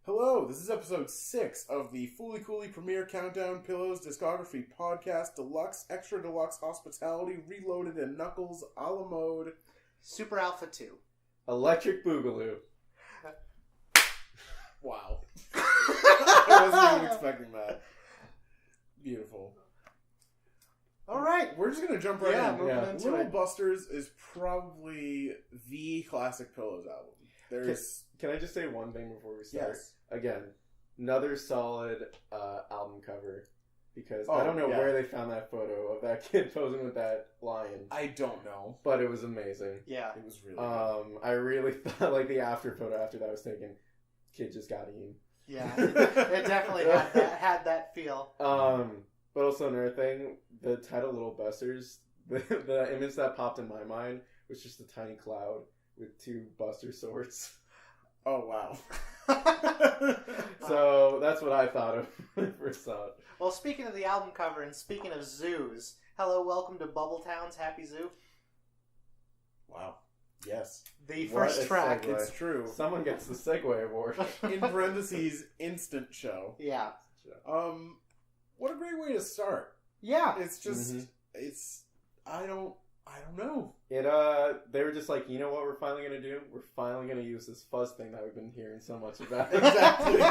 Hello, this is episode 6 of the Fooly Cooley Premiere Countdown Pillows Discography Podcast Deluxe, Extra Deluxe Hospitality, Reloaded, and Knuckles a la mode. Super Alpha 2. Electric Boogaloo. Wow. I wasn't even expecting that. Beautiful. Alright. We're just going to jump right in. Moving into Little it. Busters is probably the classic Pillows album. Can I just say one thing before we start? Yes. Again, another solid album cover. Because I don't know where they found that photo of that kid posing with that lion. I don't know. But it was amazing. Yeah. It was really good. I really thought like the after photo after that was taken, kid just got eaten. Yeah. It definitely had that feel. But also another thing, the title Little Busters, the image that popped in my mind was just a tiny cloud with two Buster swords. Oh, wow. So that's what I thought of when I first saw it. Well, speaking of the album cover and speaking of zoos, hello, welcome to Bubbletown's Happy Zoo. Wow. Yes. The What first a track. segue. It's true. Someone gets the Segway Award. In parentheses, instant show. Yeah. What a great way to start. Yeah. It's just, I don't know. They were just like, you know what we're finally going to do? We're finally going to use this fuzz thing that we've been hearing so much about. Exactly.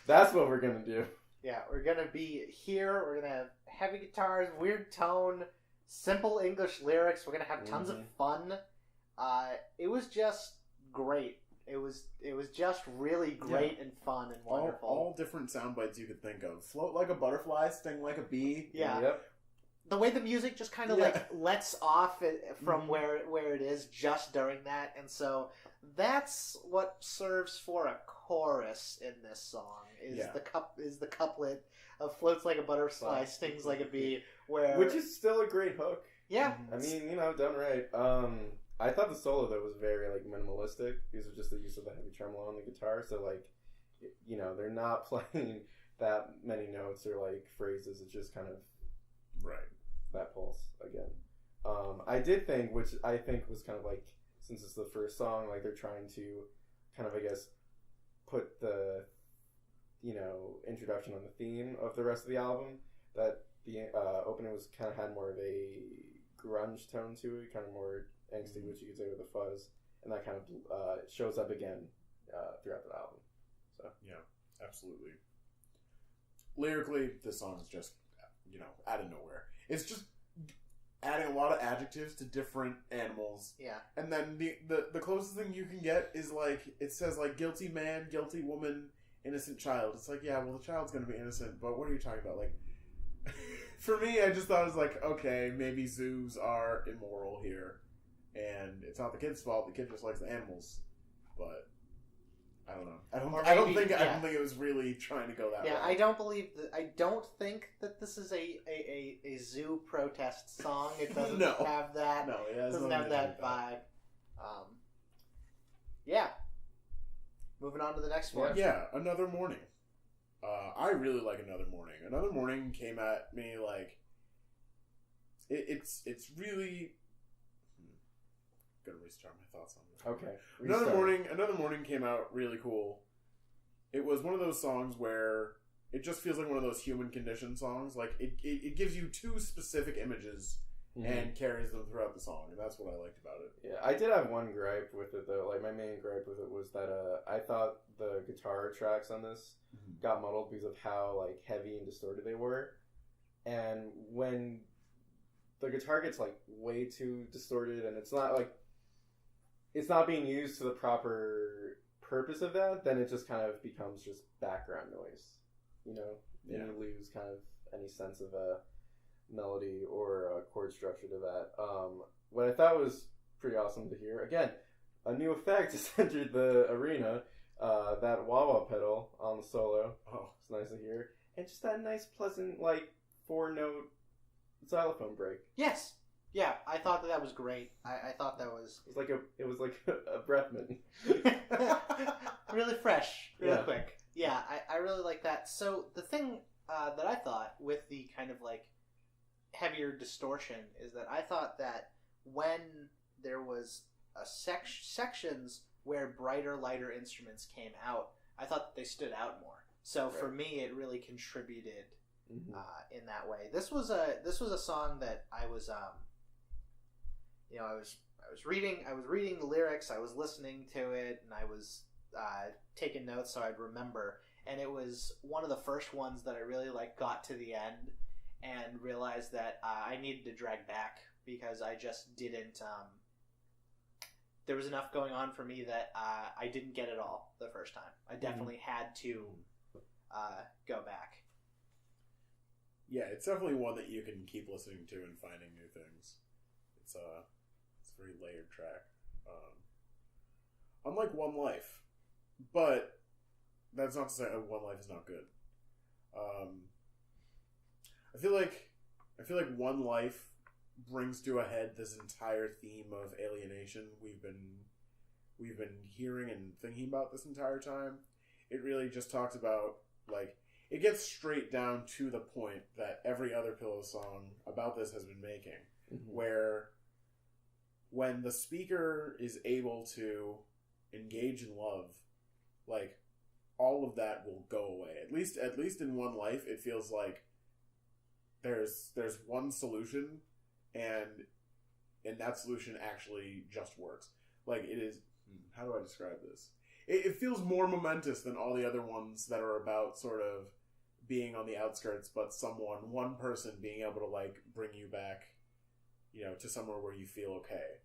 That's what we're going to do. Yeah, we're going to be here. We're going to have heavy guitars, weird tone, simple English lyrics. We're going to have tons of fun. It was just great. It was just really great and fun and wonderful. All different sound bites you could think of. Float like a butterfly, sting like a bee. Yeah. Yep. The way the music just kind of like lets off from where it is just during that, and so that's what serves for a chorus in this song is the couplet of "floats like a butterfly, stings like a bee," which is still a great hook. Yeah, I mean, done right. I thought the solo though was very like minimalistic because of just the use of the heavy tremolo on the guitar. So like, they're not playing that many notes or like phrases. It's just kind of that pulse again. I did think, which I think was kind of like, since it's the first song, like they're trying to kind of, I guess, put the introduction on the theme of the rest of the album. That the opening was kind of had more of a grunge tone to it, kind of more angsty, which you could say with the fuzz, and that kind of shows up again throughout the album. So yeah, absolutely. Lyrically, this song is just out of nowhere. It's just adding a lot of adjectives to different animals. Yeah. And then the closest thing you can get is like, it says like guilty man, guilty woman, innocent child. It's like, yeah, well the child's gonna be innocent, but what are you talking about? Like, for me, I just thought it was like, okay, maybe zoos are immoral here, and it's not the kid's fault. The kid just likes the animals, but I don't know. I don't think it was really trying to go that way. Yeah, I don't think that this is a zoo protest song. It doesn't have that. No, it doesn't have that vibe. Yeah. Moving on to the next one. Yeah, Another Morning. I really like Another Morning. Another Morning came at me like it's really. Gonna restart my thoughts on this. okay. Another Morning came out really cool. It was one of those songs where it just feels like one of those human condition songs. Like it gives you two specific images and carries them throughout the song, and that's what I liked about it. Yeah, I did have one gripe with it though. Like my main gripe with it was that I thought the guitar tracks on this got muddled because of how like heavy and distorted they were, and when the guitar gets like way too distorted and it's not being used to the proper purpose of that, then it just kind of becomes just background noise, and you lose kind of any sense of a melody or a chord structure to that. What I thought was pretty awesome to hear, again, a new effect has entered the arena, that wah-wah pedal on the solo. Oh, it's nice to hear. And just that nice, pleasant, like, 4-note xylophone break. Yes. Yeah, I thought that was great. I thought that was... It was like a breath mint. Really fresh, really quick. Yeah, I really like that. So the thing that I thought with the kind of like heavier distortion is that I thought that when there was sections where brighter, lighter instruments came out, I thought that they stood out more. So Right. for me, it really contributed Mm-hmm. in that way. This was a song that I was I was reading the lyrics, I was listening to it, and I was taking notes so I'd remember. And it was one of the first ones that I really got to the end and realized that I needed to drag back because I just didn't. There was enough going on for me that I didn't get it all the first time. I definitely had to go back. Yeah, it's definitely one that you can keep listening to and finding new things. It's a very layered track. Unlike One Life, but that's not to say One Life is not good. I feel like One Life brings to a head this entire theme of alienation we've been hearing and thinking about this entire time. It really just talks about it gets straight down to the point that every other Pillow song about this has been making, where when the speaker is able to engage in love, all of that will go away. At least in One Life, it feels like there's one solution, and that solution actually just works. It is. How do I describe this? It feels more momentous than all the other ones that are about sort of being on the outskirts, but one person being able to bring you back, to somewhere where you feel okay.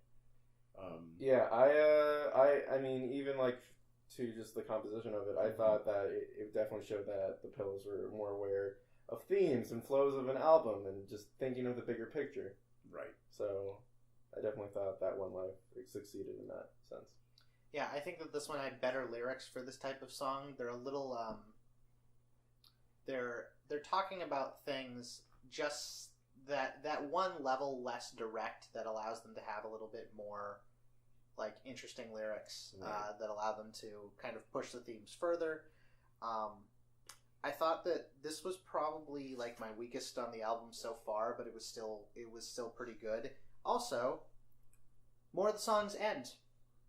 Yeah, I mean, even to just the composition of it, I thought that it definitely showed that the Pillows were more aware of themes and flows of an album and just thinking of the bigger picture. Right. So I definitely thought that One Life succeeded in that sense. Yeah, I think that this one had better lyrics for this type of song. They're a little they're talking about things just that one level less direct that allows them to have a little bit more interesting lyrics that allow them to kind of push the themes further. I thought that this was probably my weakest on the album so far, but it was still pretty good. Also, more of the songs end.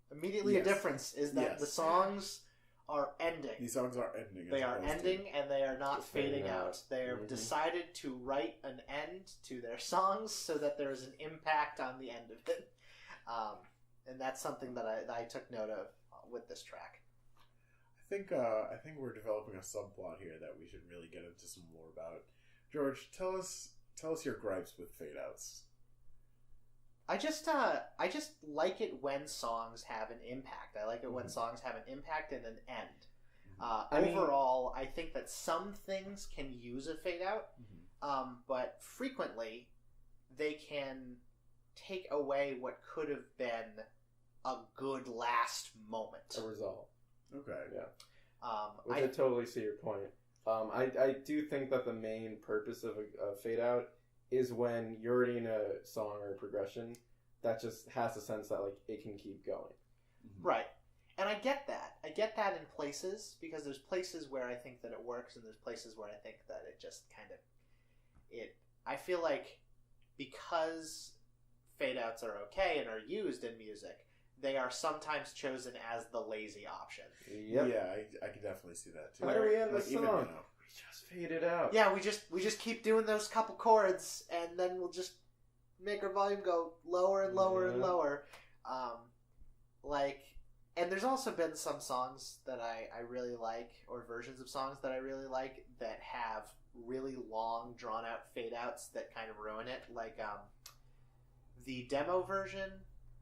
Immediately Yes. a difference is that Yes. the songs are ending. These songs are ending. They are ending, and they are not fading out. They have Mhm. decided to write an end to their songs so that there is an impact on the end of it. And that's something that I took note of with this track. I think we're developing a subplot here that we should really get into some more about. George, tell us your gripes with fade outs. I just like it when songs have an impact. I like it when songs have an impact and an end. Overall, I think that some things can use a fade out, but frequently they can take away what could have been a good last moment. A resolve. Okay. Yeah. Which I totally see your point. I do think that the main purpose of a fade out is when you're already in a song or a progression that just has a sense that it can keep going. Right. And I get that. I get that in places, because there's places where I think that it works, and there's places where I think that it just kind of I feel like because fade outs are okay and are used in music, they are sometimes chosen as the lazy option. Yep. Yeah, I can definitely see that too. Where are we in the even song? now. We just fade it out. Yeah, we just keep doing those couple chords, and then we'll just make our volume go lower and lower and lower. And there's also been some songs that I really like, or versions of songs that I really like, that have really long, drawn-out fade-outs that kind of ruin it. The demo version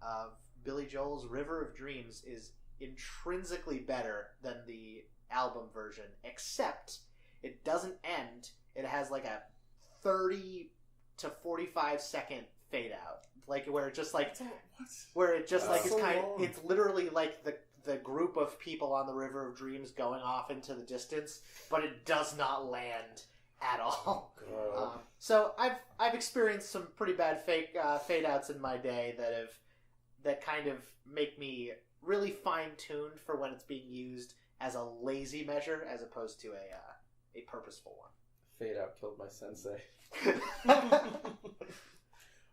of Billy Joel's River of Dreams is intrinsically better than the album version, except it doesn't end. It has a 30 to 45 second fade out, where it just where it just That's it's so kind long. it's literally the group of people on the River of Dreams going off into the distance, but it does not land at all. God. So I've experienced some pretty bad fade outs in my day that kind of make me really fine tuned for when it's being used as a lazy measure as opposed to a purposeful one. Fade out killed my sensei.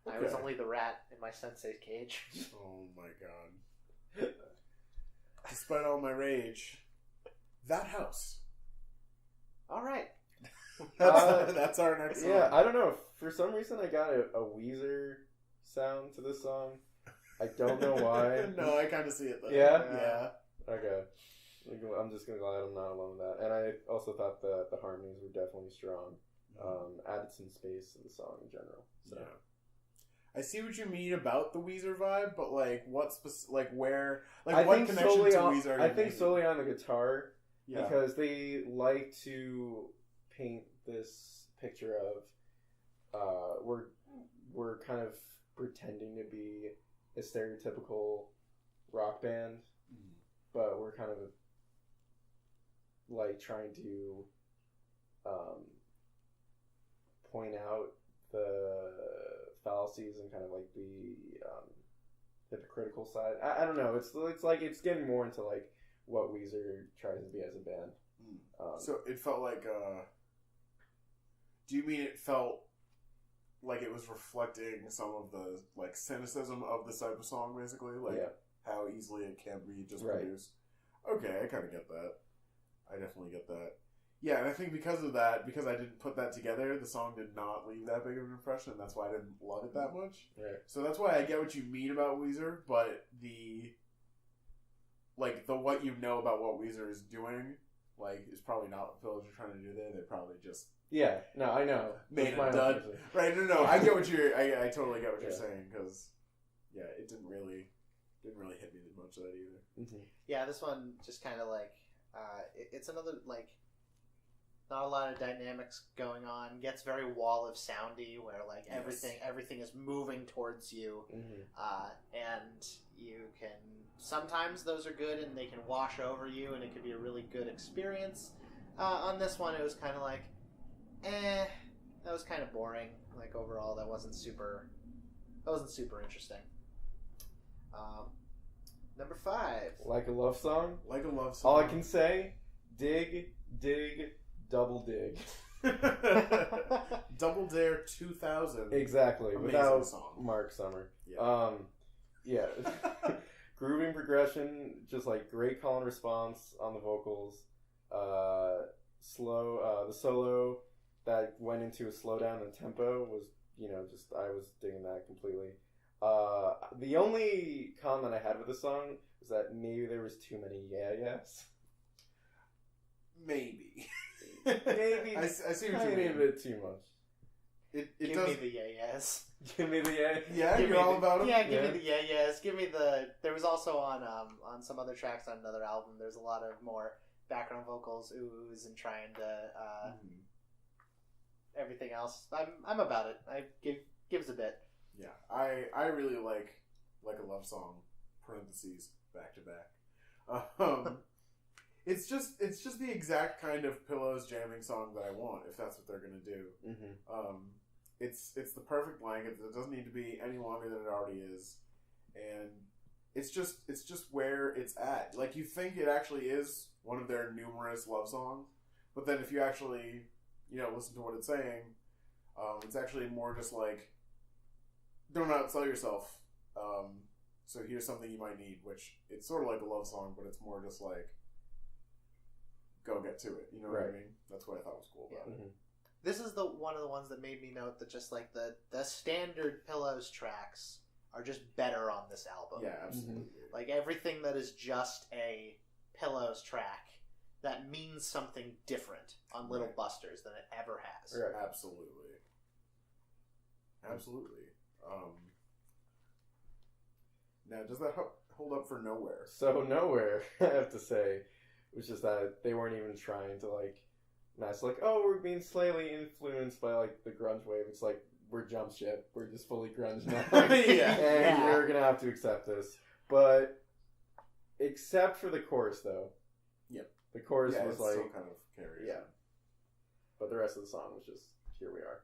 I was only the rat in my sensei's cage. Oh my god. Despite all my rage, That House. All right. That's our next song. Yeah, I don't know. For some reason, I got a Weezer sound to this song. I don't know why. No, I kind of see it though. Yeah? Yeah. Okay. I'm just glad I'm not alone with that. And I also thought that the harmonies were definitely strong. Added some space to the song in general. So. Yeah. I see what you mean about the Weezer vibe, but like what where like what connection to Weezer? I think solely on the guitar, yeah. because they like to paint this picture of we're kind of pretending to be a stereotypical rock band, but we're kind of like trying to point out the fallacies and kind of like the hypocritical side. I don't know. It's like it's getting more into like what Weezer tries to be as a band. So it felt like. Do you mean it felt like it was reflecting some of the like cynicism of the type of song, basically, like how easily it can be just produced? Okay, I kind of get that. I definitely get that. Yeah, and I think because of that, because I didn't put that together, the song did not leave that big of an impression. That's why I didn't love it that much. Right. So that's why I get what you mean about Weezer, but the what you know about what Weezer is doing, like, is probably not what Phillips are trying to do there. They probably just I know. made a dud. Right? No, I get what you're. I totally get what you're saying, because it didn't really hit me much of that either. Mm-hmm. Yeah, this one just kind of like it's another like. Not a lot of dynamics going on. Gets very Wall of Soundy, where like everything is moving towards you, and you can sometimes those are good and they can wash over you, and it could be a really good experience. On this one, it was kind of like, that was kind of boring. Like overall, that wasn't super interesting. Number 5, Like a Love Song. Like a Love Song. All I can say, dig. Double dig. Double Dare 2000. Exactly. Amazing without song. Mark Summer. Yeah. Grooving progression, just like great call and response on the vocals. Slow. The solo that went into a slowdown in tempo was, I was digging that completely. The only con that I had with the song was that maybe there was too many yes. Maybe. Maybe. I see what you maybe mean. a bit too much. It give does. me the yes. Give me the yeah. Yeah, Give you're me all about it. Yeah, give me the yes. Give me the. There was also on some other tracks on another album. There's a lot of more background vocals, oohs, and trying to everything else. I'm about it. I gives a bit. Yeah, I really like a Love Song. Parentheses back to back. It's just the exact kind of pillows jamming song that I want, if that's what they're gonna do. Mm-hmm. It's the perfect length. It doesn't need to be any longer than it already is, and it's just where it's at. Like, you think it actually is one of their numerous love songs, but then if you actually listen to what it's saying, it's actually more just like, don't outsell yourself. So here's something you might need, which it's sort of like a love song, but it's more just like, go get to it. You know what I mean? That's what I thought was cool about it. Mm-hmm. This is one of the ones that made me note that just like the standard Pillows tracks are just better on this album. Yeah, absolutely. Like everything that is just a Pillows track that means something different on Little Busters than it ever has. Right. Absolutely. Now, does that hold up for Nowhere? So Nowhere, I have to say, was just that they weren't even trying to like mess like, oh, we're being slightly influenced by like the grunge wave. It's like, we're jump ship. We're just fully grunge now. And you're gonna have to accept this. But except for the chorus, though. Yep. The chorus was like, still kind of carries. Yeah. But the rest of the song was just, here we are.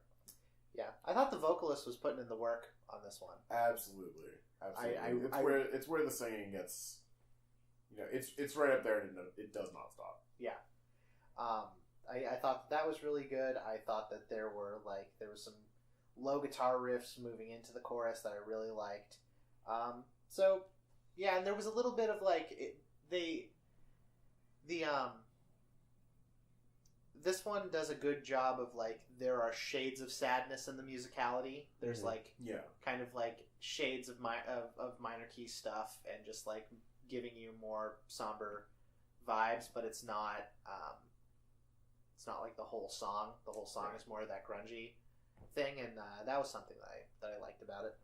Yeah, I thought the vocalist was putting in the work on this one. Absolutely. It's where the singing gets, it's right up there, and it does not stop. Yeah. I thought that was really good. I thought that there was some low guitar riffs moving into the chorus that I really liked. So yeah, and there was a little bit of like the this one does a good job of like there are shades of sadness in the musicality. There's like kind of like shades of minor key stuff and just like giving you more somber vibes, but it's not like the whole song. The whole song is more of that grungy thing, and that was something that I liked about it.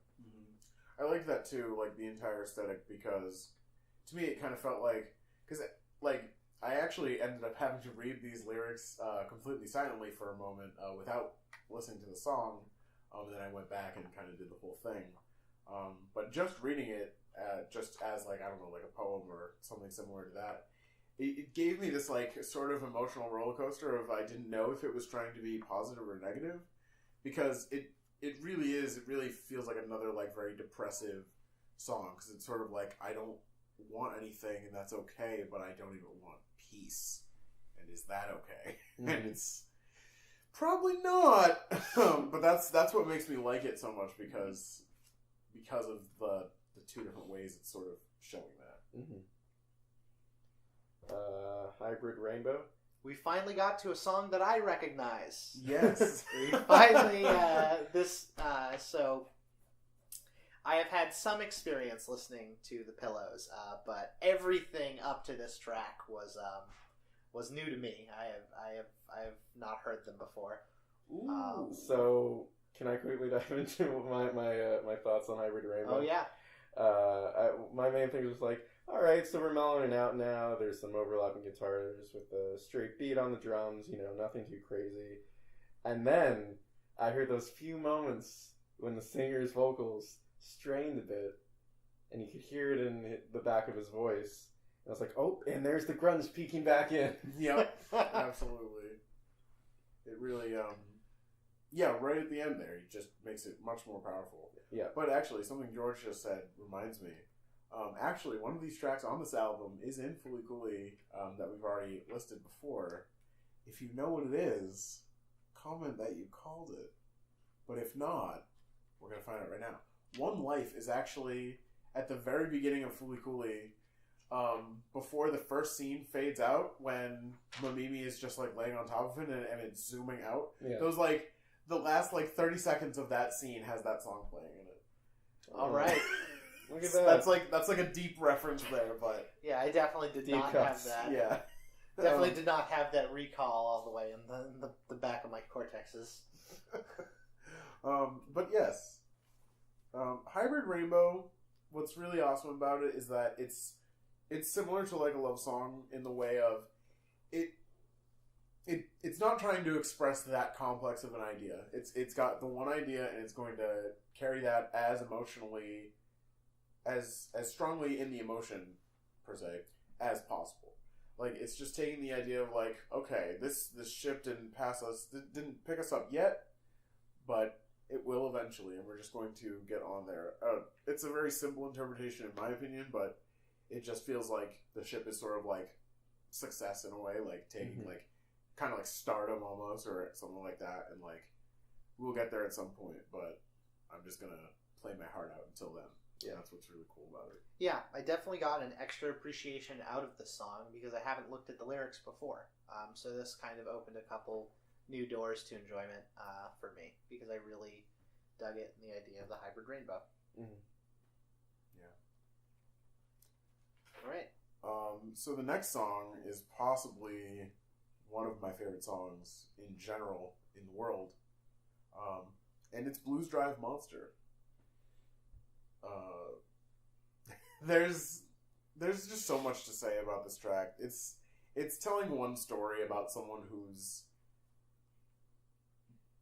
I like that too, like the entire aesthetic, because to me it kind of felt like, because like I actually ended up having to read these lyrics completely silently for a moment without listening to the song. Then I went back and kind of did the whole thing. But just reading it just as like, I don't know, like a poem or something similar to that, it gave me this like sort of emotional roller coaster of I didn't know if it was trying to be positive or negative, because it really is. It really feels like another like very depressive song, because it's sort of like, I don't want anything and that's okay, but I don't even want peace, and is that okay? And it's probably not. But that's what makes me like it so much, because of the two different ways it's sort of showing that. Hybrid Rainbow. We finally got to a song that I recognize. Yes. We finally so I have had some experience listening to The Pillows, but everything up to this track was new to me. I have not heard them before. Ooh. So can I quickly dive into my thoughts on Hybrid Rainbow? Oh yeah. My main thing was like, all right, so we're mellowing it out now. There's some overlapping guitars with a straight beat on the drums. Nothing too crazy. And then I heard those few moments when the singer's vocals strained a bit, and you could hear it in the back of his voice. And I was like, oh, and there's the grunge peeking back in. Yep, absolutely. It really, right at the end there, it just makes it much more powerful. Yeah. But actually, something George just said reminds me. Actually, one of these tracks on this album is in Fooly Cooly that we've already listed before. If you know what it is, comment that you called it. But if not, we're going to find out right now. One Life is actually at the very beginning of Fooly Cooly, before the first scene fades out, when Mamimi is just like laying on top of it and it's zooming out. Yeah. Those like the last like 30 seconds of that scene has that song playing in it. All right. Look at that. That's like a deep reference there, but yeah, I definitely did not have that. Yeah, definitely did not have that recall all the way in the back of my cortexes. But yes, Hybrid Rainbow. What's really awesome about it is that it's similar to like a love song in the way of it's not trying to express that complex of an idea. It's got the one idea, and it's going to carry that as emotionally. As strongly in the emotion, per se, as possible. Like, it's just taking the idea of, like, okay, this ship didn't pass us, didn't pick us up yet, but it will eventually, and we're just going to get on there. It's a very simple interpretation, in my opinion, but it just feels like the ship is sort of, like, success in a way, like, taking, like, kind of like stardom almost, or something like that, and, like, we'll get there at some point, but I'm just gonna play my heart out until then. Yeah, that's what's really cool about it. Yeah, I definitely got an extra appreciation out of the song because I haven't looked at the lyrics before. So this kind of opened a couple new doors to enjoyment for me because I really dug it in the idea of the hybrid rainbow. Mm-hmm. Yeah. All right. So the next song is possibly one of my favorite songs in general in the world, and it's Blues Drive Monster. There's just so much to say about this track. It's telling one story about someone who's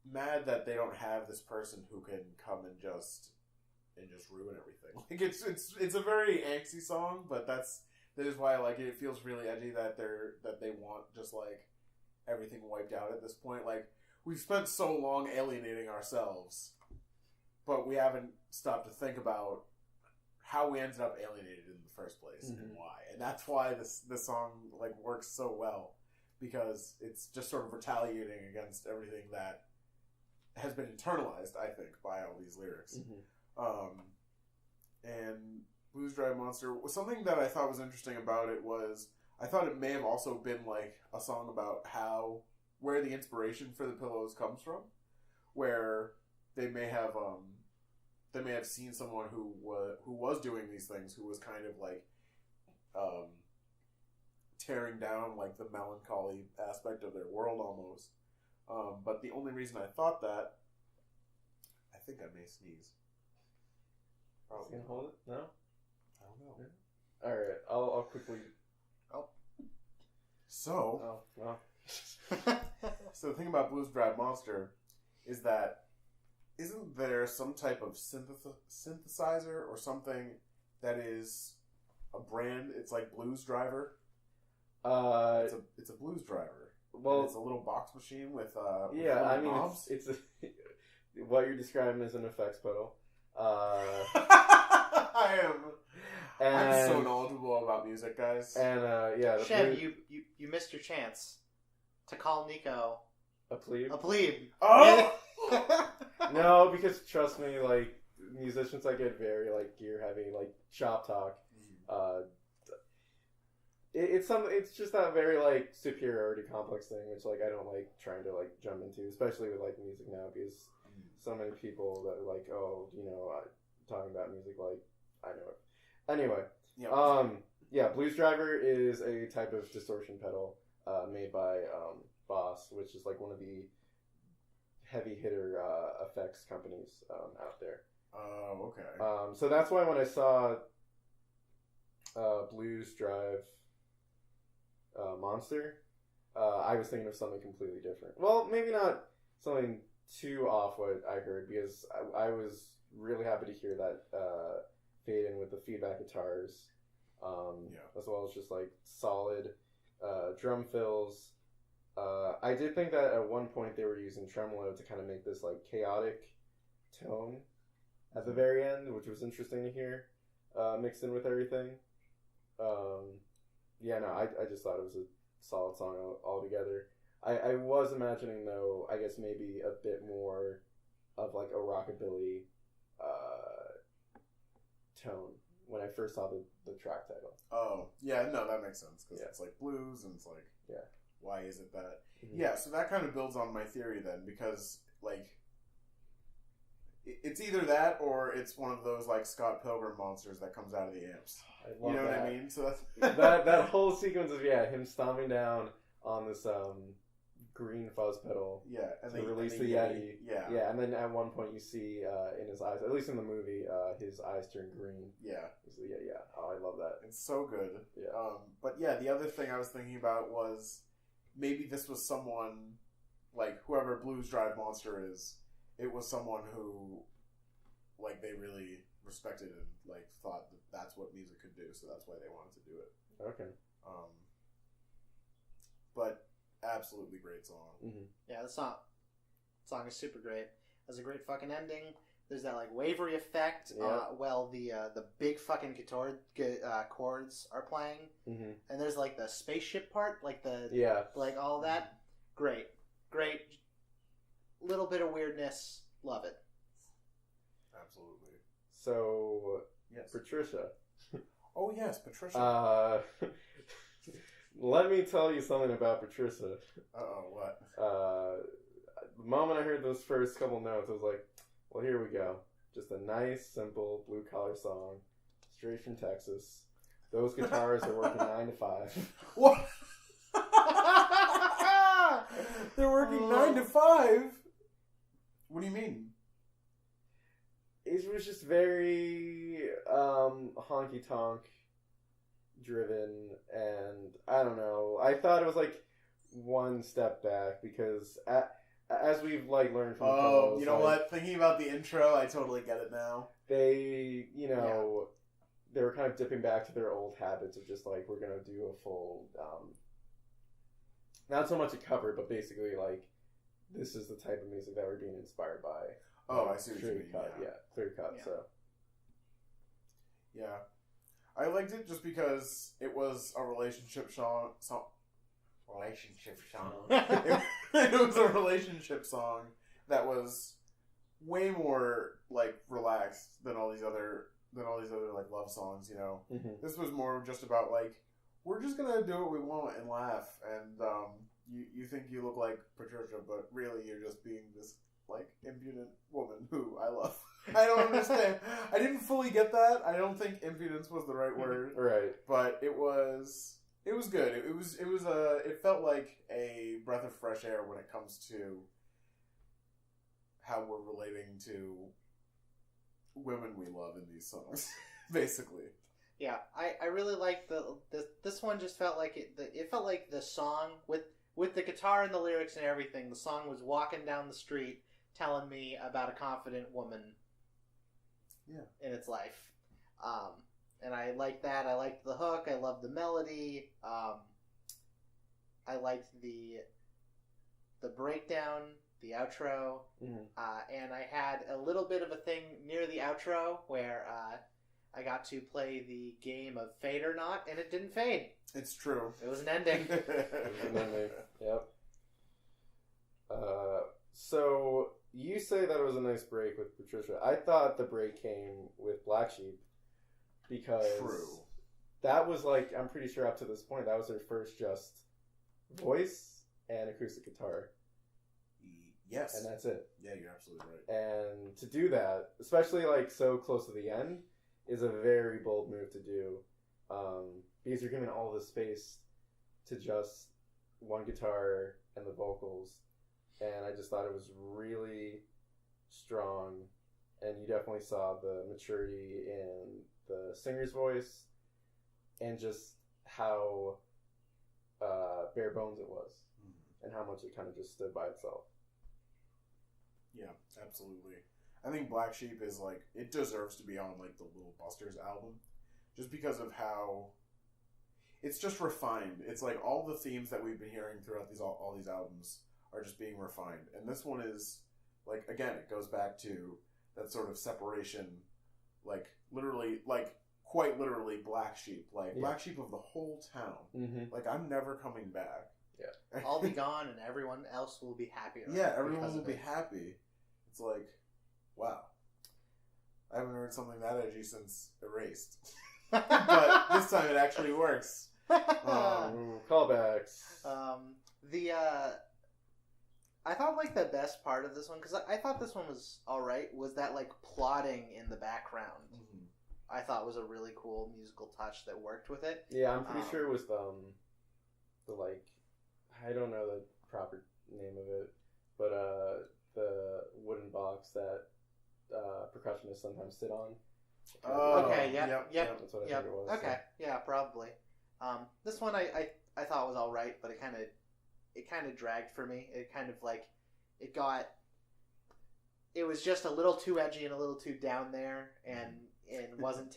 mad that they don't have this person who can come and just ruin everything. Like it's a very angsty song, but that is why I like it. It feels really edgy that they want just like everything wiped out at this point. Like, we've spent so long alienating ourselves, but we haven't stopped to think about how we ended up alienated in the first place and why. And that's why this song like works so well, because it's just sort of retaliating against everything that has been internalized, I think, by all these lyrics. And Blues Drive Monster, something that I thought was interesting about it was I thought it may have also been like a song about how where the inspiration for the pillows comes from, where they may have seen someone who was doing these things, who was kind of like tearing down like the melancholy aspect of their world almost. But the only reason I thought that, I think I may sneeze. Probably gonna hold it. No, I don't know. Yeah. All right, I'll quickly. Oh. So. Oh well. So the thing about Blues Drive Monster is that isn't there some type of synthesizer or something that is a brand? It's like Blues Driver. It's a Blues Driver. Well, and it's a little box machine with yeah. I mean, knobs. it's what you're describing as an effects pedal. I am. And, I'm so knowledgeable about music, guys. And yeah, Shem, you missed your chance to call Nico a plebe. a plebe. Oh. No, because trust me, like musicians that get very like gear heavy, like shop talk. It's just that very like superiority complex thing, which like I don't like trying to like jump into, especially with like music now, because so many people that are like, oh, you know, talking about music, like I know it. Anyway, yeah, Blues Driver is a type of distortion pedal made by Boss, which is like one of the heavy hitter effects companies out there. Oh, okay. So that's why when I saw Blues Drive Monster, I was thinking of something completely different. Well, maybe not something too off what I heard, because I was really happy to hear that fade in with the feedback guitars, as well as just like solid drum fills. I did think that at one point they were using tremolo to kind of make this like chaotic tone at the very end, which was interesting to hear mixed in with everything. I just thought it was a solid song altogether. I was imagining, though, I guess maybe a bit more of like a rockabilly tone when I first saw the track title. Oh, yeah, no, that makes sense, because it's like blues, and it's like, why is it that? Mm-hmm. Yeah, so that kind of builds on my theory then, because, like, it's either that or it's one of those, like, Scott Pilgrim monsters that comes out of the amps. I love you know that. What I mean? So that's that whole sequence of, him stomping down on this green fuzz pedal and to release the Yeti. Yeah, and then at one point you see in his eyes, at least in the movie, his eyes turn green. Yeah. Oh, I love that. It's so good. Yeah. But yeah, the other thing I was thinking about was maybe this was someone, like, whoever Blues Drive Monster is, it was someone who, like, they really respected and, like, thought that that's what music could do, so that's why they wanted to do it. Okay. But absolutely great song. Mm-hmm. Yeah, the song is super great. Has a great fucking ending. There's that like wavery effect. While the big fucking guitar chords are playing, and there's like the spaceship part, like like all that. Great. Little bit of weirdness. Love it. Absolutely. So yes, Patricia. Oh yes, Patricia. Let me tell you something about Patricia. Uh-oh, what? The moment I heard those first couple notes, I was like, well, here we go. Just a nice, simple, blue-collar song, straight from Texas. Those guitars are working 9 to 5. What? They're working 9 to 5? What do you mean? It was just very honky-tonk driven, and I don't know. I thought it was like one step back, because as we've like learned from the you know what? Thinking about the intro, I totally get it now. They, they were kind of dipping back to their old habits of just like, we're gonna do a full, not so much a cover, but basically like, this is the type of music that we're being inspired by. Oh, I see what you mean. Clear cut. So yeah. I liked it just because it was a relationship song. It was a relationship song that was way more like relaxed than all these other like love songs. You know, This was more just about like, we're just gonna do what we want and laugh, and you think you look like Patricia, but really you're just being this like impudent woman who I love. I don't understand. I didn't fully get that. I don't think impudence was the right word. Right. But it was good. It felt like a breath of fresh air when it comes to how we're relating to women we love in these songs, basically. Yeah, I really like this one. Just felt like it felt like the song with the guitar and the lyrics and everything. The song was walking down the street telling me about a confident woman. Yeah. In its life, and I liked that. I liked the hook. I loved the melody. I liked the breakdown, the outro, and I had a little bit of a thing near the outro where I got to play the game of Fade or Not, and it didn't fade. It's true. It was an ending. Yep. So you say that it was a nice break with Patricia. I thought the break came with Black Sheep because that was like, I'm pretty sure up to this point, that was her first just voice and acoustic guitar. Yes. And that's it. Yeah, you're absolutely right. And to do that, especially like so close to the end, is a very bold move to do. Because you're giving all this space to just one guitar and the vocals. And I just thought it was really strong. And you definitely saw the maturity in the singer's voice and just how bare bones it was. And how much it kind of just stood by itself. Yeah, absolutely. I think Black Sheep is like, it deserves to be on like the Little Busters album. Just because of how it's just refined. It's like all the themes that we've been hearing throughout all these albums are just being refined. And this one is, like, again, it goes back to that sort of separation, like, literally, like, quite literally Black Sheep. Like, Black Sheep of the whole town. Mm-hmm. Like, I'm never coming back. Yeah. I'll be gone and everyone else will be happier. Yeah, everyone will be happy. It's like, wow. I haven't heard something that edgy since Erased. But this time it actually works. Callbacks. I thought like the best part of this one, because I thought this one was alright, was that like plotting in the background. Mm-hmm. I thought was a really cool musical touch that worked with it. Yeah, I'm pretty sure it was the like, I don't know the proper name of it, but the wooden box that percussionists sometimes sit on. Okay, yep. That's what I think it was. Okay, yeah, probably. This one I thought was all right, but it kind of dragged for me. It kind of like it was just a little too edgy and a little too down there, and wasn't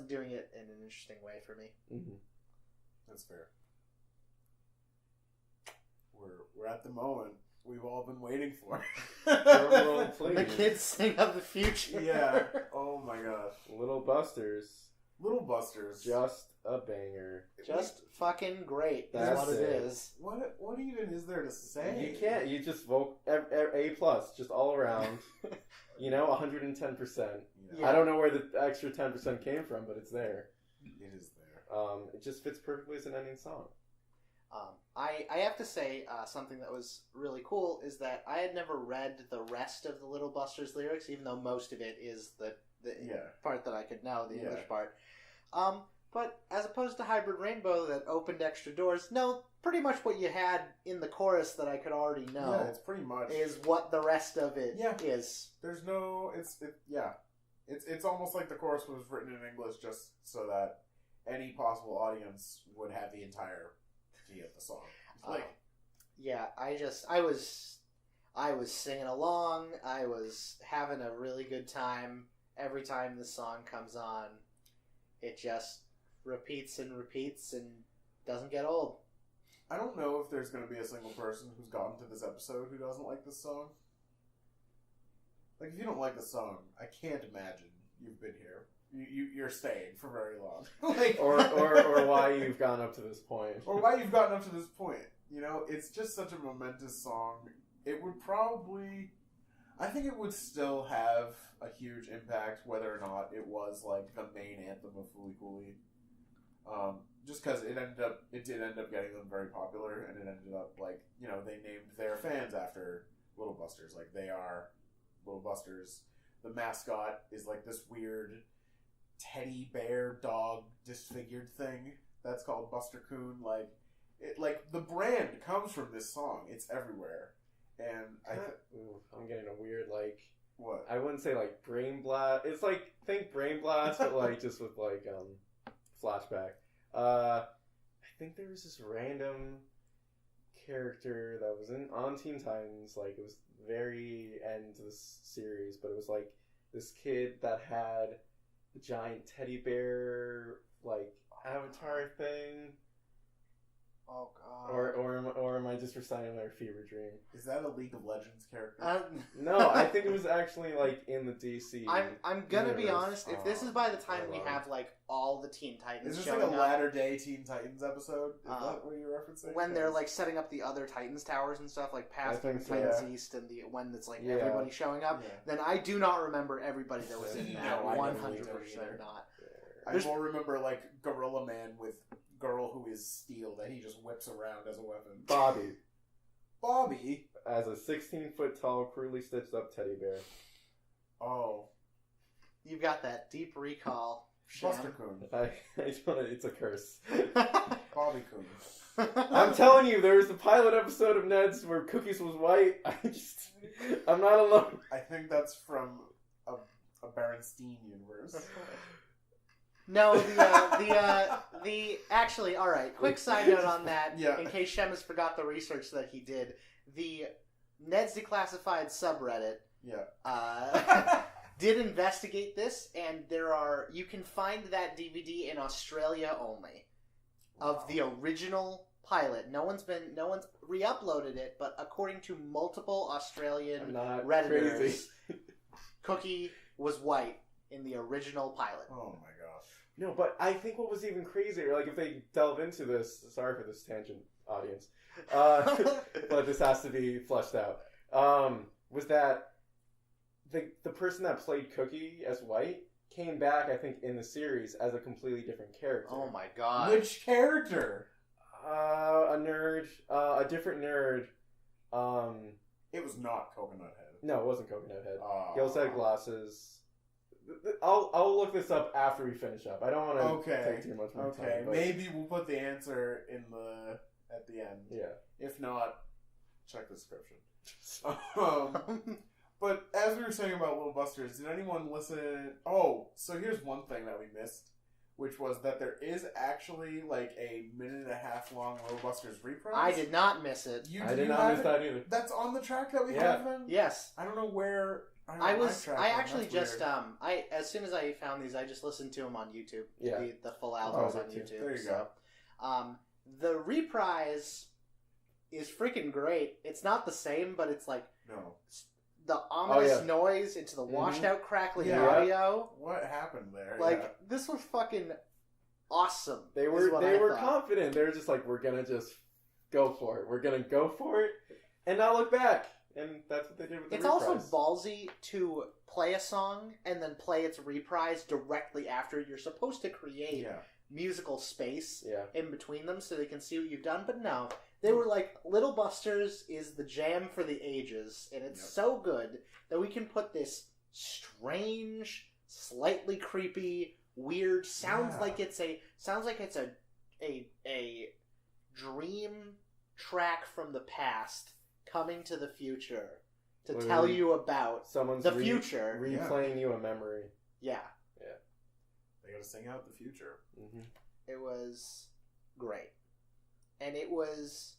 doing it in an interesting way for me. Mm-hmm. That's fair. We're at the moment we've all been waiting for. The kids sing of the future. Yeah. Oh my gosh. Little Busters. Just a banger. Just fucking great. That's what it is. What even is there to say? You can't. You just vote A+, just all around. 110%. Yeah. I don't know where the extra 10% came from, but it's there. It is there. It just fits perfectly as an ending song. I have to say something that was really cool is that I had never read the rest of the Little Busters lyrics, even though most of it is the part that I could know, the English part. But as opposed to Hybrid Rainbow that opened extra doors, no, pretty much what you had in the chorus that I could already know. Yeah, it's pretty much is what the rest of it is. There's no, it's almost like the chorus was written in English just so that any possible audience would have the entire of the song. I was singing along. I was having a really good time. Every time the song comes on, it just repeats and repeats and doesn't get old. I don't know if there's going to be a single person who's gotten to this episode who doesn't like this song. Like, if you don't like the song, I can't imagine you've been here. You're staying for very long. or why you've gotten up to this point. Or why you've gotten up to this point. It's just such a momentous song. It would probably... I think it would still have a huge impact whether or not it was, like, the main anthem of Fooly Cooly. just because it did end up getting them very popular, and it ended up like they named their fans after Little Busters. Like they are Little Busters. The mascot is like this weird teddy bear dog disfigured thing that's called Buster Coon. Like the brand comes from this song. It's everywhere, and I'm getting a weird what? I wouldn't say brain blast. It's think brain blast, but just with flashback. I think there was this random character that was on Teen Titans. It was very end to this series, but it was this kid that had the giant teddy bear avatar thing. Oh god. Or am I just reciting my fever dream? Is that a League of Legends character? No, I think it was actually in the DC. I'm gonna universe. be honest. If this is by the time we have all the Teen Titans, is this a latter day Teen Titans episode? Is that what you're referencing? When they're setting up the other Titans towers and stuff, past Titans East, and when it's everybody showing up, then I do not remember everybody that was in that. 100% not. I will remember Gorilla Man with girl who is steel that he just whips around as a weapon. Bobby as a 16-foot tall, crudely stitched up teddy bear. Oh, you've got that deep recall. Buster Coon. It's a curse. Bobby Coon. I'm telling you, there was a pilot episode of Ned's where Cookies was white. I'm not alone. I think that's from a Berenstein universe. No, the actually, all right. Quick side note on that, in case Shemus forgot the research that he did. The Ned's Declassified subreddit, did investigate this, and you can find that DVD in Australia only, of the original pilot. No one's re-uploaded it, but according to multiple Australian Redditors, Cookie was white in the original pilot. Oh my gosh. No, but I think what was even crazier, if they delve into this, sorry for this tangent, audience, but this has to be fleshed out, was that the person that played Cookie as white came back, I think, in the series as a completely different character. Oh my god. Which character? A nerd, a different nerd. It was not Coconut Head. No, it wasn't Coconut Head. He also had glasses. I'll look this up after we finish up. I don't want to take too much more time. But... maybe we'll put the answer at the end. Yeah. If not, check the description. But as we were saying about Little Busters, did anyone listen? Oh, so here's one thing that we missed, which was that there is actually a 1.5 long Little Busters reprise. I did not miss it. I did not miss that either. That's on the track that we have then? Yes. I don't know where. I actually just as soon as I found these, I just listened to them on YouTube. Yeah. The full albums on YouTube. There you go. The reprise is freaking great. It's not the same, but it's no. The ominous noise into the washed out crackly audio. What happened there? This was fucking awesome. They were confident. They were just we're gonna just go for it. We're gonna go for it and not look back. And that's what they did with the reprise. It's also ballsy to play a song and then play its reprise directly after. You're supposed to create musical space in between them so they can see what you've done. But no, they were Little Busters is the jam for the ages, and it's so good that we can put this strange, slightly creepy, weird, sounds like it's a dream track from the past coming to the future to tell you about the future. Replaying you a memory. Yeah. They gotta sing out the future. Mm-hmm. It was great. And it was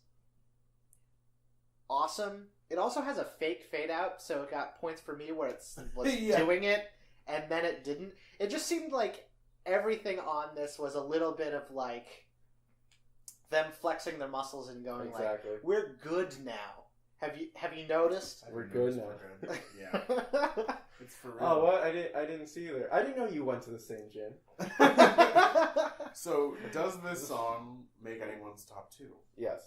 awesome. It also has a fake fade out, so it got points for me where it was doing it, and then it didn't. It just seemed like everything on this was a little bit of them flexing their muscles and going we're good now. Have you noticed? We're good now. Yeah. It's for real. Oh, what? I didn't see you there. I didn't know you went to the same gym. So, does this song make anyone's top 2? Yes.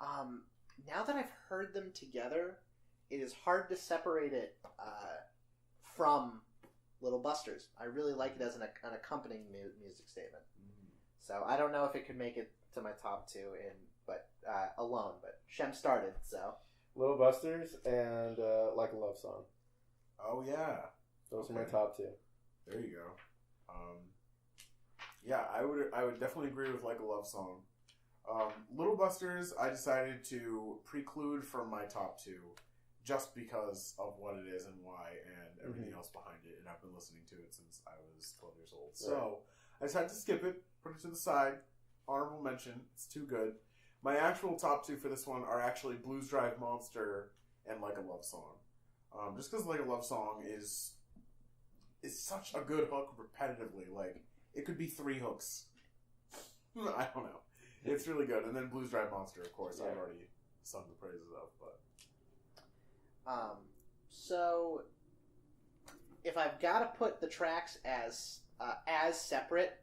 Now that I've heard them together, it is hard to separate it from Little Busters. I really like it as an accompanying music statement. So I don't know if it could make it to my top 2 alone, but Shem started, so. Little Busters and Like a Love Song. Oh yeah, Those are my top 2. there you go. Yeah, I would definitely agree with Like a Love Song. Little Busters, I decided to preclude from my top 2 just because of what it is and why and everything else behind it, and I've been listening to it since I was 12 years old. So I decided to skip it, put it to the side. Honorable mention, it's too good. My actual top 2 for this one are actually Blues Drive Monster and Like a Love Song. Just because Like a Love Song is such a good hook repetitively. Like, it could be 3 hooks. I don't know. It's really good. And then Blues Drive Monster, of course, I've already sung the praises of. But so if I've got to put the tracks as separate,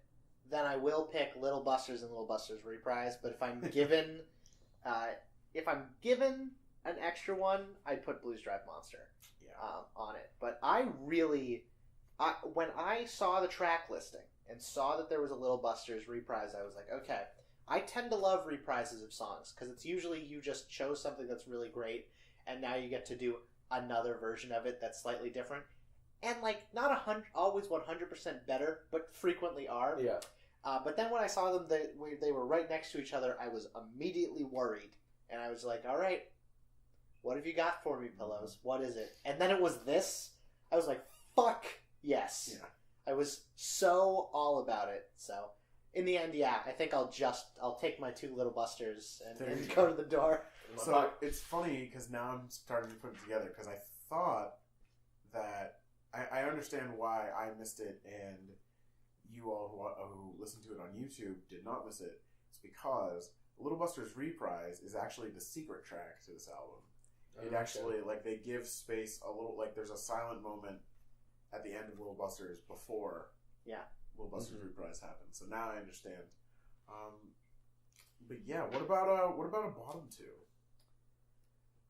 then I will pick Little Busters and Little Busters Reprise. But if I'm given an extra one, I'd put Blues Drive Monster on it. But when I saw the track listing and saw that there was a Little Busters Reprise, I was like, okay. I tend to love reprises of songs because it's usually you just chose something that's really great and now you get to do another version of it that's slightly different. And like not always 100% better, but frequently are. Yeah. But then when I saw them, they were right next to each other. I was immediately worried, and I was like, "All right, what have you got for me, Pillows? What is it?" And then it was this. I was like, "Fuck yes!" Yeah. I was so all about it. So in the end, yeah, I think I'll take my 2 Little Busters and go to the door. So it's funny because now I'm starting to put it together because I thought that I understand why I missed it and you all who listened to it on YouTube did not miss it. It's because Little Busters Reprise is actually the secret track to this album. It actually, like, they give space a little, like, there's a silent moment at the end of Little Busters before Little Busters Reprise happens. So now I understand. But yeah, what about a bottom 2?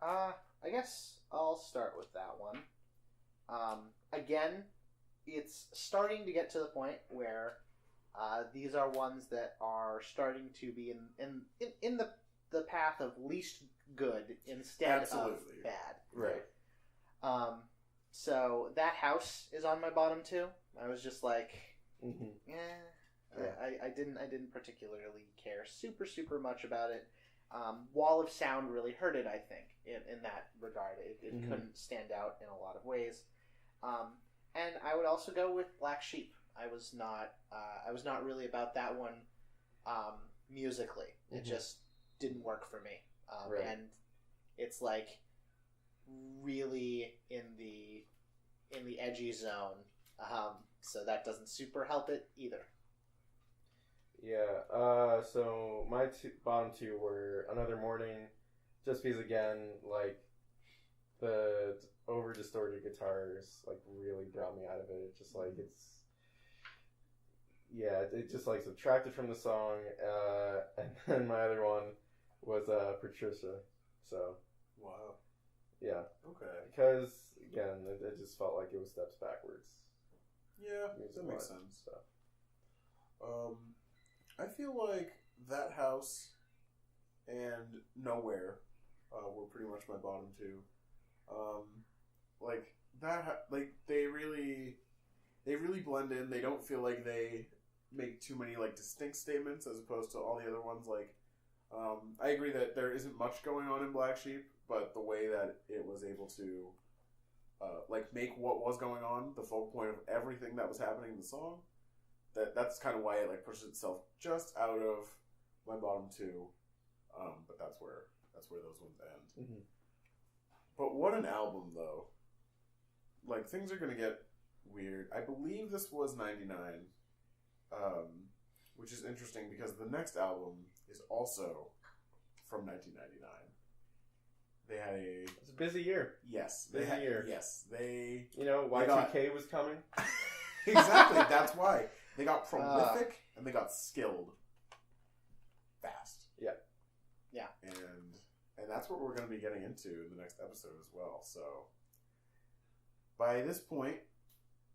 I guess I'll start with that one. Again, it's starting to get to the point where these are ones that are starting to be in the path of least good instead of bad. Right. So That House is on my bottom 2. I was just like, I didn't particularly care super much about it. Wall of Sound really hurt it, I think, in that regard. It couldn't stand out in a lot of ways. And I would also go with Black Sheep. I was not really about that one musically. It just didn't work for me. And it's like really in the edgy zone. So that doesn't super help it either. Yeah. So my bottom 2 were Another Morning, just because again, like the over distorted guitars like really brought me out of it. It's just like it just like subtracted from the song. And then my other one was Patricia. So wow. Yeah. Okay. Because again, it just felt like it was steps backwards. Yeah, that makes sense. So. I feel like That House and Nowhere were pretty much my bottom 2. Like they really blend in. They don't feel like they make too many like distinct statements as opposed to all the other ones. Like I agree that there isn't much going on in Black Sheep, but the way that it was able to like make what was going on the focal point of everything that was happening in the song. That's kind of why it like pushes itself just out of my bottom 2, but that's where those ones end. But what an album, though! Like things are gonna get weird. I believe this was '99, which is interesting because the next album is also from 1999. They had it's a busy year. Yes, busy year. Yes, they. You know, Y2K was coming. Exactly. That's why. They got prolific and they got skilled fast. Yeah. Yeah. And that's what we're going to be getting into in the next episode as well. So by this point,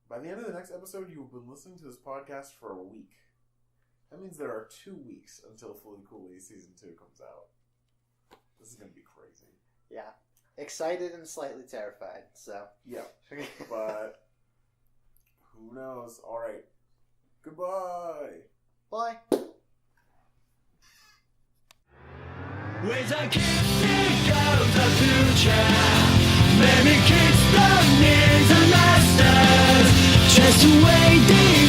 by the end of the next episode, you've been listening to this podcast for a week. That means there are 2 weeks until Fully Cooley Season 2 comes out. This is going to be crazy. Yeah. Excited and slightly terrified, so. Yeah. But who knows? Alright. Goodbye. Bye. With a kiss of the future, maybe kids don't need the masters, just waiting.